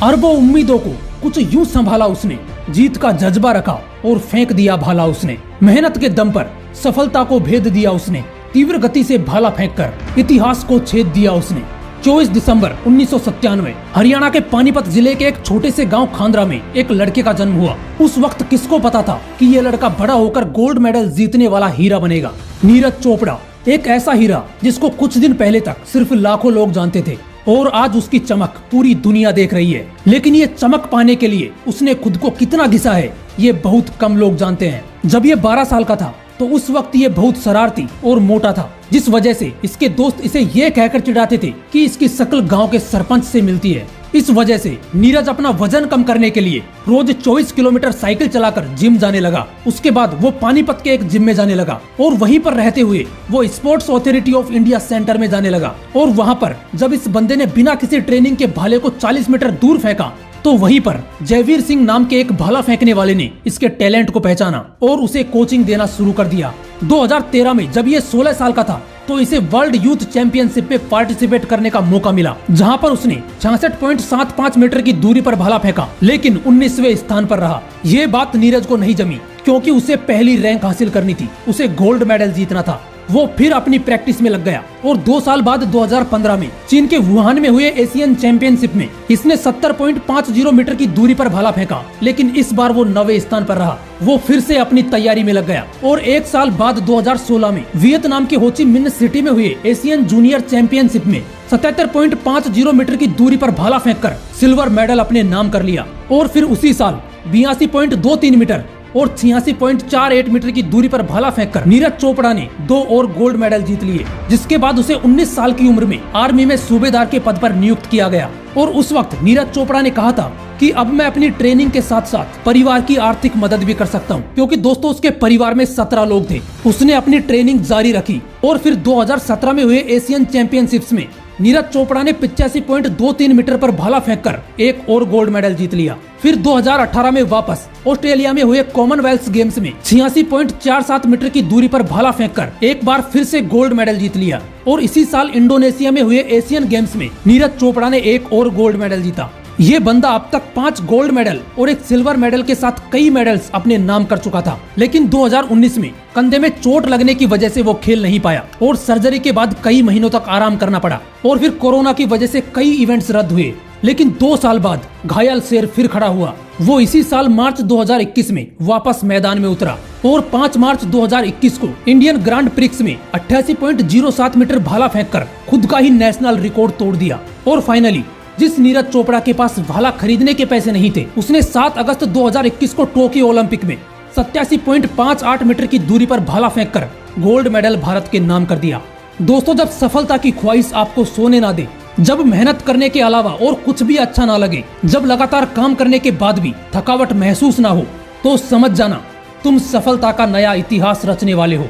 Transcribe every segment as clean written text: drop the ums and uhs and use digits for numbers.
अरबों उम्मीदों को कुछ यूं संभाला उसने, जीत का जज्बा रखा और फेंक दिया भाला उसने। मेहनत के दम पर सफलता को भेद दिया उसने, तीव्र गति से भाला फेंककर इतिहास को छेद दिया उसने। 24 दिसंबर 1997 हरियाणा के पानीपत जिले के एक छोटे से गांव खांदरा में एक लड़के का जन्म हुआ। उस वक्त किसको पता था कि ये लड़का बड़ा होकर गोल्ड मेडल जीतने वाला हीरा बनेगा। नीरज चोपड़ा, एक ऐसा हीरा जिसको कुछ दिन पहले तक सिर्फ लाखों लोग जानते थे और आज उसकी चमक पूरी दुनिया देख रही है। लेकिन ये चमक पाने के लिए उसने खुद को कितना घिसा है, ये बहुत कम लोग जानते हैं। जब ये 12 साल का था तो उस वक्त ये बहुत शरारती और मोटा था, जिस वजह से इसके दोस्त इसे ये कहकर चिढ़ाते थे कि इसकी शक्ल गांव के सरपंच से मिलती है। इस वजह से नीरज अपना वजन कम करने के लिए रोज 24 किलोमीटर साइकिल चलाकर जिम जाने लगा। उसके बाद वो पानीपत के एक जिम में जाने लगा और वहीं पर रहते हुए वो sports authority of India centre में जाने लगा। और वहाँ पर जब इस बंदे ने बिना किसी ट्रेनिंग के भाले को 40 मीटर दूर फेंका तो वहीं पर जयवीर सिंह नाम के एक भाला फेंकने वाले ने इसके टैलेंट को पहचाना और उसे कोचिंग देना शुरू कर दिया। 2013 में जब ये 16 साल का था तो इसे वर्ल्ड यूथ चैंपियनशिप में पार्टिसिपेट करने का मौका मिला, जहां पर उसने 66.75 मीटर की दूरी पर भाला फेंका, लेकिन 19वें स्थान पर रहा। ये बात नीरज को नहीं जमी क्योंकि उसे पहली रैंक हासिल करनी थी, उसे गोल्ड मेडल जीतना था। वो फिर अपनी प्रैक्टिस में लग गया और 2 साल बाद 2015 में चीन के वुहान में हुए एशियन चैंपियनशिप में इसने 70.50 मीटर की दूरी पर भाला फेंका, लेकिन इस बार वो 9वें स्थान पर रहा। वो फिर से अपनी तैयारी में लग गया और 1 साल बाद 2016 में वियतनाम के हो ची मिन्ह सिटी में हुए एशियन जूनियर चैंपियनशिप में 77.50 मीटर की दूरी पर भाला फेंककर सिल्वर मेडल अपने नाम कर लिया। और फिर उसी साल 82.23 मीटर और 86.48 मीटर की दूरी पर भाला फेंककर नीरज चोपड़ा ने 2 और गोल्ड मेडल जीत लिए, जिसके बाद उसे 19 साल की उम्र में आर्मी में सूबेदार के पद पर नियुक्त किया गया। और उस वक्त नीरज चोपड़ा ने कहा था कि अब मैं अपनी ट्रेनिंग के साथ साथ परिवार की आर्थिक मदद भी कर सकता हूं, क्योंकि दोस्तों उसके परिवार में 17 लोग थे। उसने अपनी ट्रेनिंग जारी रखी और फिर 2017 में हुए एशियन चैंपियनशिप्स में नीरज चोपड़ा ने 85.23 मीटर पर भाला फेंककर एक और गोल्ड मेडल जीत लिया। फिर 2018 में वापस ऑस्ट्रेलिया में हुए कॉमनवेल्थ गेम्स में 86.47 मीटर की दूरी पर भाला फेंककर एक बार फिर से गोल्ड मेडल जीत लिया। और इसी साल इंडोनेशिया में हुए एशियन गेम्स में नीरज चोपड़ा ने एक और गोल्ड मेडल जीता। ये बंदा अब तक 5 गोल्ड मेडल और एक सिल्वर मेडल के साथ कई मेडल्स अपने नाम कर चुका था, लेकिन 2019 में कंधे में चोट लगने की वजह से वो खेल नहीं पाया और सर्जरी के बाद कई महीनों तक आराम करना पड़ा। और फिर कोरोना की वजह से कई इवेंट्स रद्द हुए, लेकिन 2 साल बाद घायल शेर फिर खड़ा हुआ। वो इसी साल मार्च 2021 में वापस मैदान में उतरा और 5 मार्च 2021 को इंडियन ग्रांड प्रिक्स में 88.07 मीटर भाला फेंककर खुद का ही नेशनल रिकॉर्ड तोड़ दिया। और फाइनली जिस नीरज चोपड़ा के पास भाला खरीदने के पैसे नहीं थे, उसने 7 अगस्त 2021 को टोक्यो ओलंपिक में 87.58 मीटर की दूरी पर भाला फेंककर गोल्ड मेडल भारत के नाम कर दिया। दोस्तों, जब सफलता की ख्वाहिश आपको सोने ना दे, जब मेहनत करने के अलावा और कुछ भी अच्छा ना लगे, जब लगातार काम करने के बाद भी थकावट महसूस ना हो, तो समझ जाना तुम सफलता का नया इतिहास रचने वाले हो।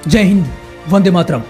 जय हिंद, वंदे मातरम।